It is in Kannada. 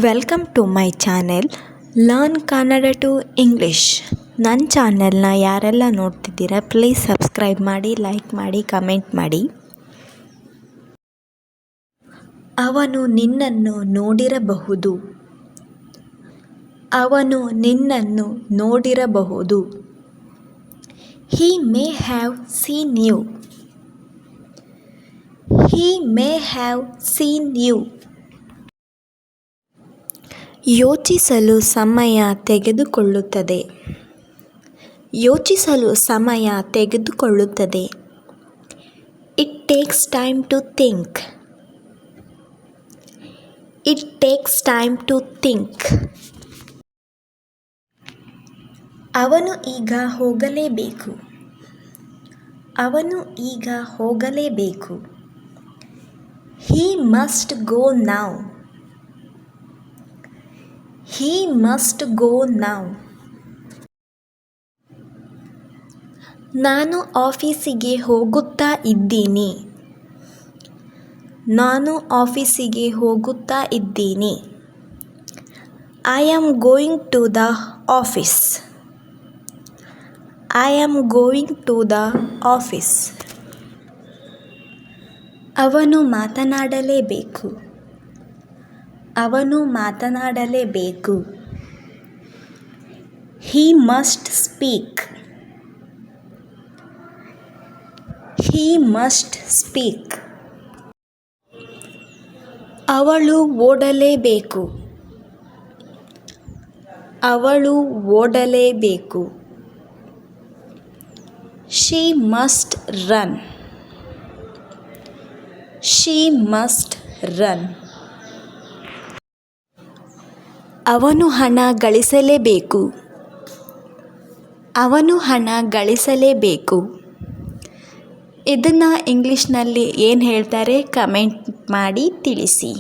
Welcome to my channel learn Kannada to English. ನನ್ನ ಚಾನೆಲ್ನ ಯಾರೆಲ್ಲ ನೋಡ್ತಿದ್ದೀರಾ ಪ್ಲೀಸ್ ಸಬ್ಸ್ಕ್ರೈಬ್ ಮಾಡಿ, ಲೈಕ್ ಮಾಡಿ, ಕಮೆಂಟ್ ಮಾಡಿ. ಅವನು ನಿನ್ನನ್ನು ನೋಡಿರಬಹುದು. ಅವನು ನಿನ್ನನ್ನು ನೋಡಿರಬಹುದು. He may have seen you. He may have seen you. ಯೋಚಿಸಲು ಸಮಯ ತೆಗೆದುಕೊಳ್ಳುತ್ತದೆ. ಯೋಚಿಸಲು ಸಮಯ ತೆಗೆದುಕೊಳ್ಳುತ್ತದೆ. It takes time to think. It takes time to think. ಅವನು ಈಗ ಹೋಗಲೇಬೇಕು. ಅವನು ಈಗ ಹೋಗಲೇಬೇಕು. He must go now. He must go now. ನಾನು ಆಫೀಸಿಗೆ ಹೋಗುತ್ತಾ ಇದ್ದೀನಿ. ನಾನು ಆಫೀಸಿಗೆ ಹೋಗುತ್ತಾ ಇದ್ದೀನಿ. I am going to the office. I am going to the office. ಅವನು ಮಾತನಾಡಲೇಬೇಕು. ಅವನು ಮಾತನಾಡಲೇಬೇಕು. He must speak. He must speak. ಅವಳು ಓಡಲೇಬೇಕು. ಅವಳು ಓಡಲೇಬೇಕು. She must run. She must run. ಅವನು ಹಣ ಗಳಿಸಲೇಬೇಕು. ಅವನು ಹಣ ಗಳಿಸಲೇಬೇಕು. ಇದನ್ನು ಇಂಗ್ಲೀಷ್ನಲ್ಲಿ ಏನು ಹೇಳ್ತಾರೆ ಕಮೆಂಟ್ ಮಾಡಿ ತಿಳಿಸಿ.